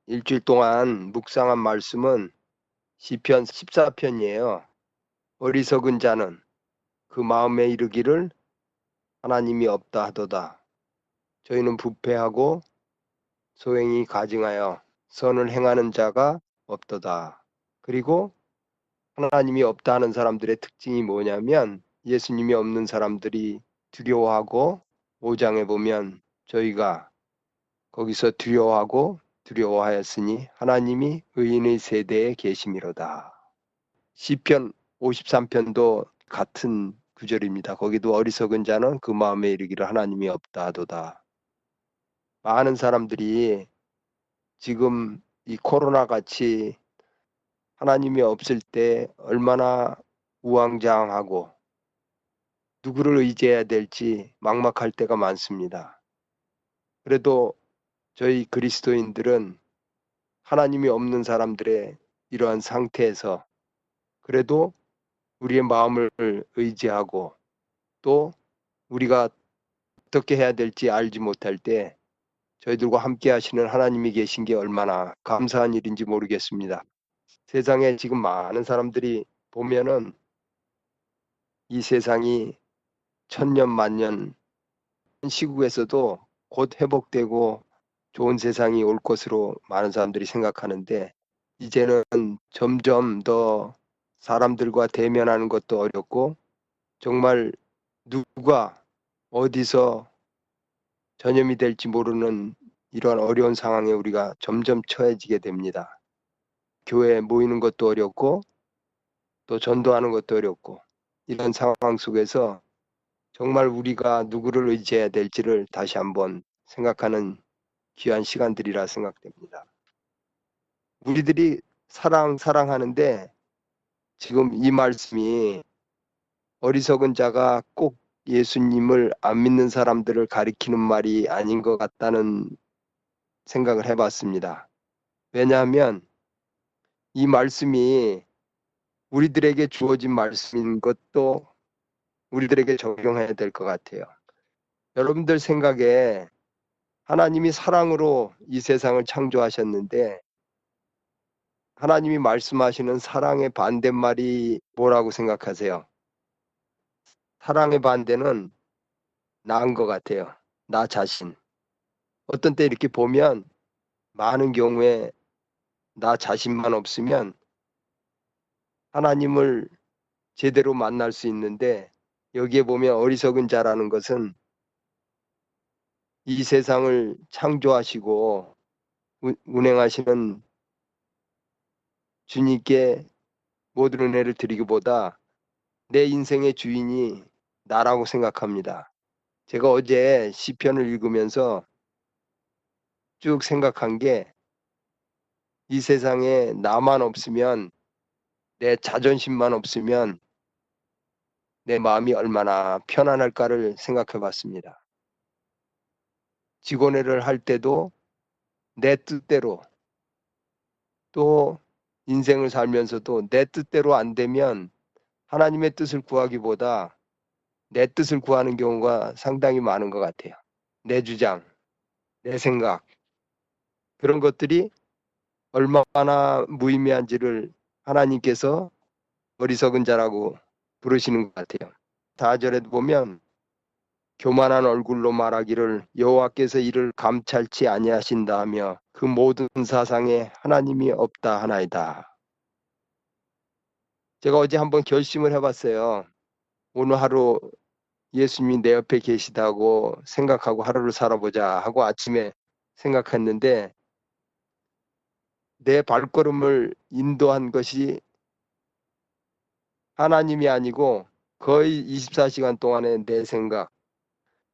일주일 동안 묵상한 말씀은 시편 14편이에요. 어리석은 자는 그 마음에 이르기를 하나님이 없다 하도다. 저희는 부패하고 소행이 가증하여 선을 행하는 자가 없도다. 그리고 하나님이 없다 하는 사람들의 특징이 뭐냐면 예수님이 없는 사람들이 두려워하고 5장에 보면 저희가 거기서 두려워하고 두려워하였으니 하나님이 의인의 세대에 계심이로다. 시편 53편도 같은 구절입니다. 거기도 어리석은 자는 그 마음에 이르기를 하나님이 없다 하도다. 많은 사람들이 지금 이 코로나 같이 하나님이 없을 때 얼마나 우왕좌왕하고 누구를 의지해야 될지 막막할 때가 많습니다. 그래도 저희 그리스도인들은 하나님이 없는 사람들의 이러한 상태에서 그래도 우리의 마음을 의지하고 또 우리가 어떻게 해야 될지 알지 못할 때 저희들과 함께 하시는 하나님이 계신 게 얼마나 감사한 일인지 모르겠습니다. 세상에 지금 많은 사람들이 보면은 이 세상이 천년 만년 시국에서도 곧 회복되고 좋은 세상이 올 것으로 많은 사람들이 생각하는데 이제는 점점 더 사람들과 대면하는 것도 어렵고 정말 누가 어디서 전염이 될지 모르는 이러한 어려운 상황에 우리가 점점 처해지게 됩니다. 교회에 모이는 것도 어렵고 또 전도하는 것도 어렵고 이런 상황 속에서 정말 우리가 누구를 의지해야 될지를 다시 한번 생각하는 귀한 시간들이라 생각됩니다. 우리들이 사랑하는데 지금 이 말씀이 어리석은 자가 꼭 예수님을 안 믿는 사람들을 가리키는 말이 아닌 것 같다는 생각을 해봤습니다. 왜냐하면 이 말씀이 우리들에게 주어진 말씀인 것도 우리들에게 적용해야 될 것 같아요. 여러분들 생각에 하나님이 사랑으로 이 세상을 창조하셨는데 하나님이 말씀하시는 사랑의 반대말이 뭐라고 생각하세요? 사랑의 반대는 나인 것 같아요. 나 자신. 어떤 때 이렇게 보면 많은 경우에 나 자신만 없으면 하나님을 제대로 만날 수 있는데 여기에 보면 어리석은 자라는 것은 이 세상을 창조하시고 운행하시는 주님께 모든 은혜를 드리기보다 내 인생의 주인이 나라고 생각합니다. 제가 어제 시편을 읽으면서 쭉 생각한 게 이 세상에 나만 없으면 내 자존심만 없으면 내 마음이 얼마나 편안할까를 생각해 봤습니다. 직원회를 할 때도 내 뜻대로 또 인생을 살면서도 내 뜻대로 안 되면 하나님의 뜻을 구하기보다 내 뜻을 구하는 경우가 상당히 많은 것 같아요. 내 주장, 내 생각, 그런 것들이 얼마나 무의미한지를 하나님께서 어리석은 자라고 부르시는 것 같아요. 4절에도 보면 교만한 얼굴로 말하기를 여호와께서 이를 감찰치 아니하신다 하며 그 모든 사상에 하나님이 없다 하나이다. 제가 어제 한번 결심을 해봤어요. 오늘 하루 예수님이 내 옆에 계시다고 생각하고 하루를 살아보자 하고 아침에 생각했는데 내 발걸음을 인도한 것이 하나님이 아니고 거의 24시간 동안의 내 생각,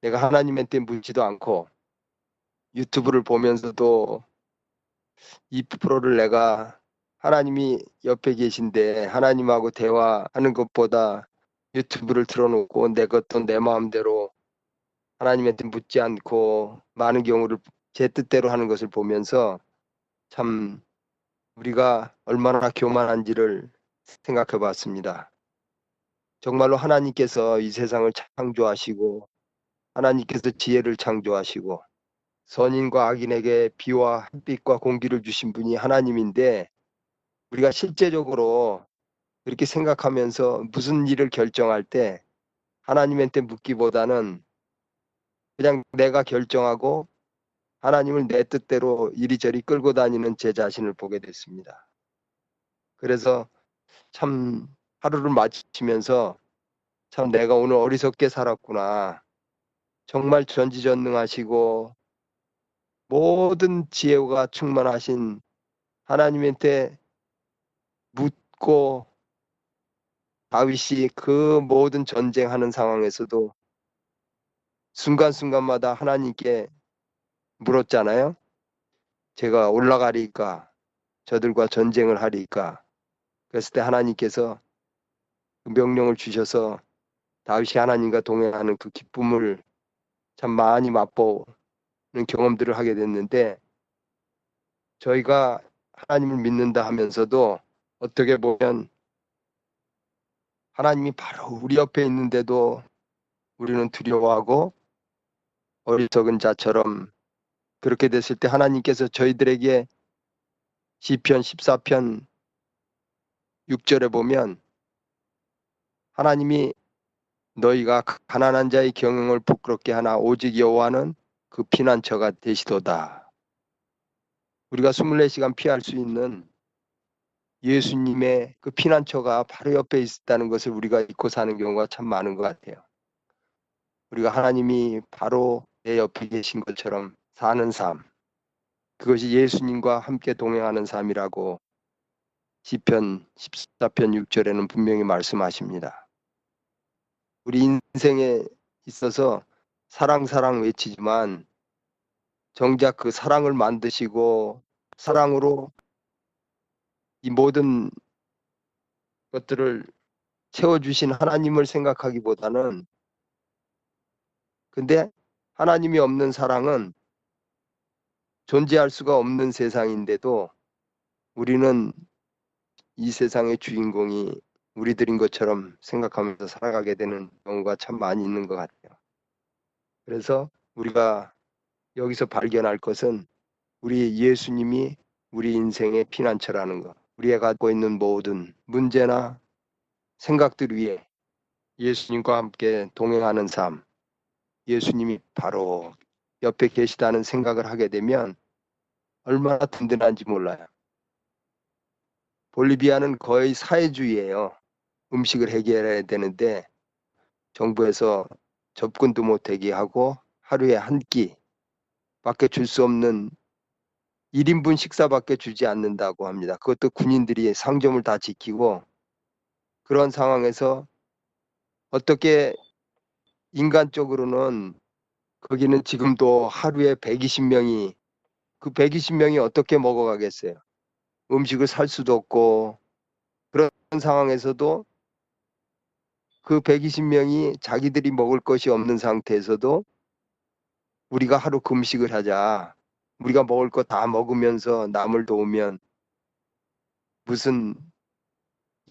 내가 하나님한테 묻지도 않고 유튜브를 보면서도 2%를 내가 하나님이 옆에 계신데 하나님하고 대화하는 것보다 유튜브를 틀어놓고 내 것도 내 마음대로 하나님한테 묻지 않고 많은 경우를 제 뜻대로 하는 것을 보면서 참 우리가 얼마나 교만한지를 생각해 봤습니다. 정말로 하나님께서 이 세상을 창조하시고 하나님께서 지혜를 창조하시고 선인과 악인에게 비와 햇빛과 공기를 주신 분이 하나님인데 우리가 실제적으로 이렇게 생각하면서 무슨 일을 결정할 때 하나님한테 묻기보다는 그냥 내가 결정하고 하나님을 내 뜻대로 이리저리 끌고 다니는 제 자신을 보게 됐습니다. 그래서 참 하루를 마치면서 참 내가 오늘 어리석게 살았구나. 정말 전지전능하시고 모든 지혜가 충만하신 하나님한테 묻고 다윗이 그 모든 전쟁하는 상황에서도 순간순간마다 하나님께 물었잖아요. 제가 올라가리까? 저들과 전쟁을 하리까? 그랬을 때 하나님께서 그 명령을 주셔서 다윗이 하나님과 동행하는 그 기쁨을 참 많이 맛보는 경험들을 하게 됐는데 저희가 하나님을 믿는다 하면서도 어떻게 보면 하나님이 바로 우리 옆에 있는데도 우리는 두려워하고 어리석은 자처럼 그렇게 됐을 때 하나님께서 저희들에게 시편 14편 6절에 보면 하나님이 너희가 가난한 자의 경영을 부끄럽게 하나 오직 여호와는 그 피난처가 되시도다. 우리가 24시간 피할 수 있는 예수님의 그 피난처가 바로 옆에 있다는 것을 우리가 잊고 사는 경우가 참 많은 것 같아요. 우리가 하나님이 바로 내 옆에 계신 것처럼 사는 삶, 그것이 예수님과 함께 동행하는 삶이라고 시편 14편 6절에는 분명히 말씀하십니다. 우리 인생에 있어서 사랑 사랑 외치지만 정작 그 사랑을 만드시고 사랑으로 이 모든 것들을 채워주신 하나님을 생각하기보다는 근데 하나님이 없는 사랑은 존재할 수가 없는 세상인데도 우리는 이 세상의 주인공이 우리들인 것처럼 생각하면서 살아가게 되는 경우가 참 많이 있는 것 같아요. 그래서 우리가 여기서 발견할 것은 우리 예수님이 우리 인생의 피난처라는 것. 우리가 갖고 있는 모든 문제나 생각들 위에 예수님과 함께 동행하는 삶, 예수님이 바로 옆에 계시다는 생각을 하게 되면 얼마나 든든한지 몰라요. 볼리비아는 거의 사회주의예요. 음식을 해결해야 되는데 정부에서 접근도 못하게 하고 하루에 한 끼밖에 줄 수 없는 1인분 식사밖에 주지 않는다고 합니다. 그것도 군인들이 상점을 다 지키고 그런 상황에서 어떻게 인간적으로는 거기는 지금도 하루에 120명이 그 120명이 어떻게 먹어가겠어요. 음식을 살 수도 없고 그런 상황에서도 그 120명이 자기들이 먹을 것이 없는 상태에서도 우리가 하루 금식을 하자. 우리가 먹을 거 다 먹으면서 남을 도우면 무슨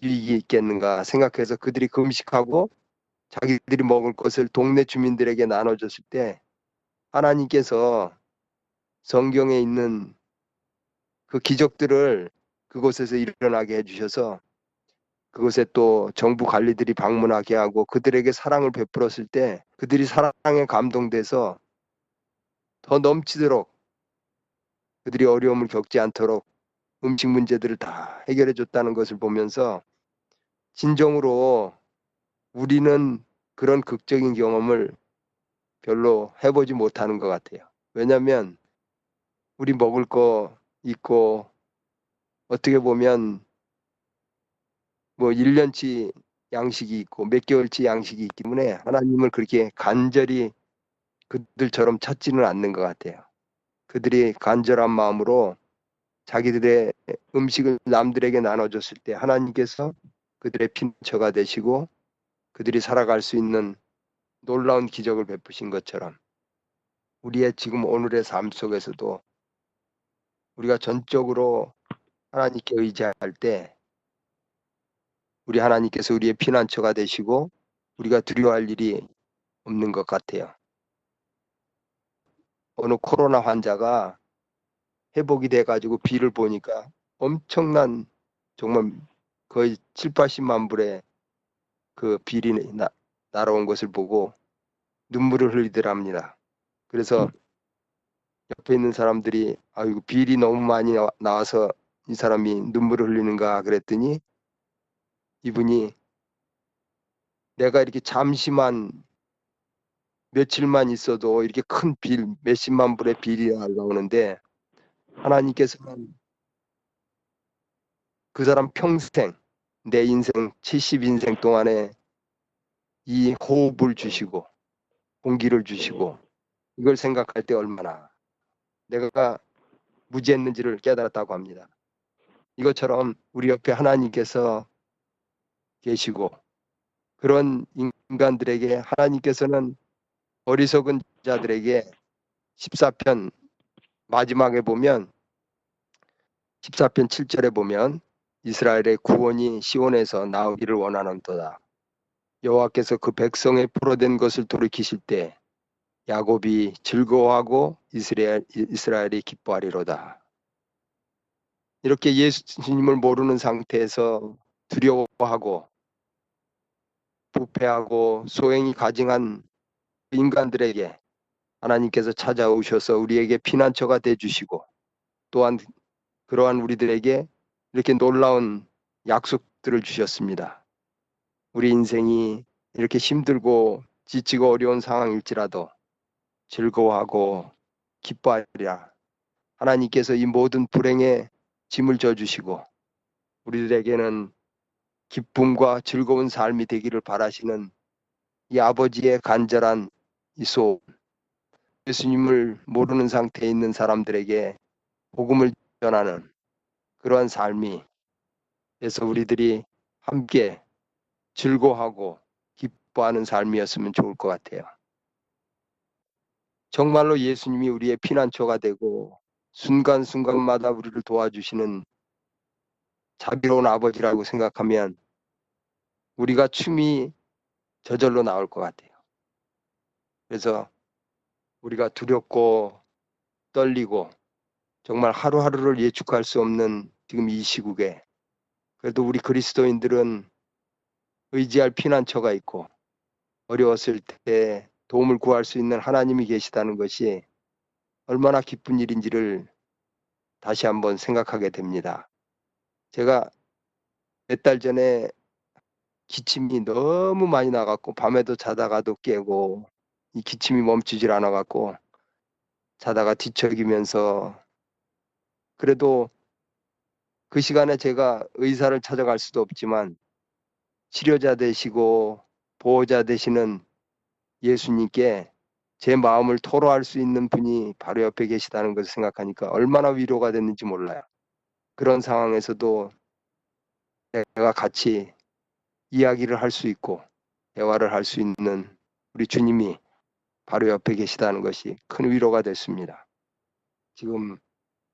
유익이 있겠는가 생각해서 그들이 금식하고 자기들이 먹을 것을 동네 주민들에게 나눠줬을 때 하나님께서 성경에 있는 그 기적들을 그곳에서 일어나게 해주셔서 그곳에 또 정부 관리들이 방문하게 하고 그들에게 사랑을 베풀었을 때 그들이 사랑에 감동돼서 더 넘치도록 그들이 어려움을 겪지 않도록 음식 문제들을 다 해결해 줬다는 것을 보면서 진정으로 우리는 그런 극적인 경험을 별로 해보지 못하는 것 같아요. 왜냐하면 우리 먹을 거 있고 어떻게 보면 뭐 1년치 양식이 있고 몇 개월치 양식이 있기 때문에 하나님을 그렇게 간절히 그들처럼 찾지는 않는 것 같아요. 그들이 간절한 마음으로 자기들의 음식을 남들에게 나눠줬을 때 하나님께서 그들의 pin처가 되시고 그들이 살아갈 수 있는 놀라운 기적을 베푸신 것처럼 우리의 지금 오늘의 삶 속에서도 우리가 전적으로 하나님께 의지할 때 우리 하나님께서 우리의 피난처가 되시고 우리가 두려워할 일이 없는 것 같아요. 어느 코로나 환자가 회복이 돼가지고 비를 보니까 엄청난 정말 거의 7, 80만 불의 그 비리 날아온 것을 보고 눈물을 흘리더랍니다. 그래서 옆에 있는 사람들이 아이고 비리 너무 많이 나와서 이 사람이 눈물을 흘리는가 그랬더니 이분이 내가 이렇게 잠시만 며칠만 있어도 이렇게 큰 빌, 몇십만 불의 빌이 날라오는데 하나님께서는 그 사람 평생 내 인생 70인생 동안에 이 호흡을 주시고 공기를 주시고 이걸 생각할 때 얼마나 내가 무지했는지를 깨달았다고 합니다. 이것처럼 우리 옆에 하나님께서 계시고 그런 인간들에게 하나님께서는 어리석은 자들에게 14편 마지막에 보면 14편 7절에 보면 이스라엘의 구원이 시온에서 나오기를 원하는도다. 여호와께서 그 백성의 포로된 것을 돌이키실 때 야곱이 즐거워하고 이스라엘이 기뻐하리로다. 이렇게 예수님을 모르는 상태에서 두려워하고 부패하고 소행이 가증한 인간들에게 하나님께서 찾아오셔서 우리에게 피난처가 되어주시고 또한 그러한 우리들에게 이렇게 놀라운 약속들을 주셨습니다. 우리 인생이 이렇게 힘들고 지치고 어려운 상황일지라도 즐거워하고 기뻐하리라. 하나님께서 이 모든 불행에 짐을 져주시고 우리들에게는 기쁨과 즐거운 삶이 되기를 바라시는 이 아버지의 간절한 이 소원, 예수님을 모르는 상태에 있는 사람들에게 복음을 전하는 그러한 삶이 그래서 우리들이 함께 즐거워하고 기뻐하는 삶이었으면 좋을 것 같아요. 정말로 예수님이 우리의 피난처가 되고 순간순간마다 우리를 도와주시는 자비로운 아버지라고 생각하면 우리가 춤이 저절로 나올 것 같아요. 그래서 우리가 두렵고 떨리고 정말 하루하루를 예측할 수 없는 지금 이 시국에 그래도 우리 그리스도인들은 의지할 피난처가 있고 어려웠을 때 도움을 구할 수 있는 하나님이 계시다는 것이 얼마나 기쁜 일인지를 다시 한번 생각하게 됩니다. 제가 몇 달 전에 기침이 너무 많이 나갖고 밤에도 자다가도 깨고 이 기침이 멈추질 않아갖고 자다가 뒤척이면서 그래도 그 시간에 제가 의사를 찾아갈 수도 없지만 치료자 되시고 보호자 되시는 예수님께 제 마음을 토로할 수 있는 분이 바로 옆에 계시다는 것을 생각하니까 얼마나 위로가 됐는지 몰라요. 그런 상황에서도 내가 같이 이야기를 할 수 있고 대화를 할 수 있는 우리 주님이 바로 옆에 계시다는 것이 큰 위로가 됐습니다. 지금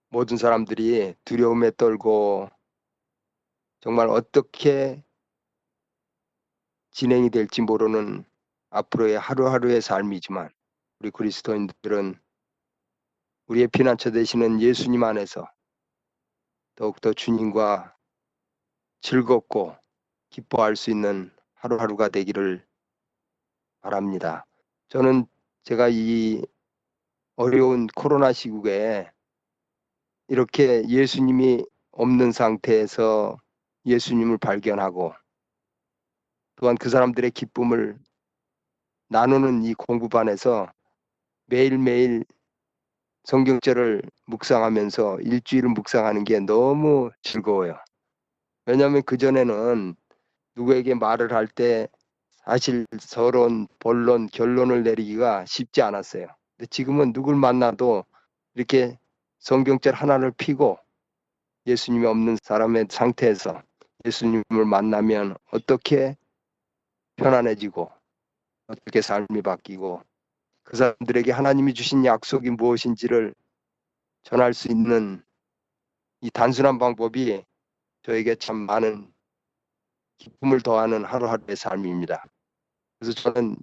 모든 사람들이 두려움에 떨고 정말 어떻게 진행이 될지 모르는 앞으로의 하루하루의 삶이지만 우리 그리스도인들은 우리의 피난처 되시는 예수님 안에서 더욱더 주님과 즐겁고 기뻐할 수 있는 하루하루가 되기를 바랍니다. 저는 제가 이 어려운 코로나 시국에 이렇게 예수님이 없는 상태에서 예수님을 발견하고 또한 그 사람들의 기쁨을 나누는 이 공부반에서 매일매일 성경절을 묵상하면서 일주일을 묵상하는 게 너무 즐거워요. 왜냐하면 그전에는 누구에게 말을 할 때 사실 서론, 본론, 결론을 내리기가 쉽지 않았어요. 근데 지금은 누굴 만나도 이렇게 성경절 하나를 피고 예수님이 없는 사람의 상태에서 예수님을 만나면 어떻게 편안해지고 어떻게 삶이 바뀌고 그 사람들에게 하나님이 주신 약속이 무엇인지를 전할 수 있는 이 단순한 방법이 저에게 참 많은 기쁨을 더하는 하루하루의 삶입니다. 그래서 저는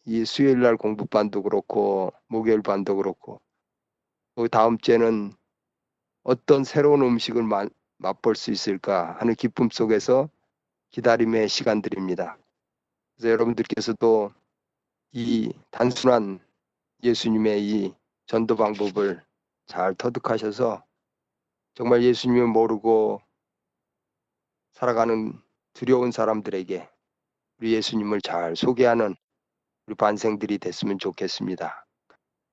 이 수요일 날 공부반도 그렇고 목요일 반도 그렇고 또 다음 주에는 어떤 새로운 음식을 맛볼 수 있을까 하는 기쁨 속에서 기다림의 시간들입니다. 그래서 여러분들께서도 이 단순한 예수님의 이 전도 방법을 잘 터득하셔서 정말 예수님을 모르고 살아가는 두려운 사람들에게 우리 예수님을 잘 소개하는 우리 반생들이 됐으면 좋겠습니다.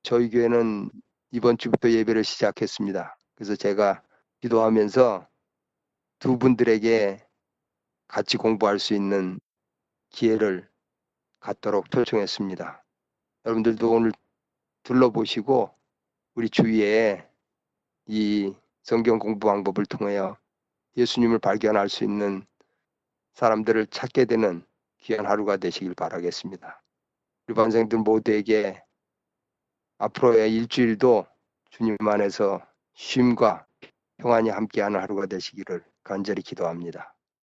저희 교회는 이번 주부터 예배를 시작했습니다. 그래서 제가 기도하면서 두 분들에게 같이 공부할 수 있는 기회를 갖도록 초청했습니다. 여러분들도 오늘 둘러보시고 우리 주위에 이 성경 공부 방법을 통하여 예수님을 발견할 수 있는 사람들을 찾게 되는 귀한 하루가 되시길 바라겠습니다. 우리 반생들 모두에게 앞으로의 일주일도 주님 안에서 쉼과 평안이 함께하는 하루가 되시기를 간절히 기도합니다.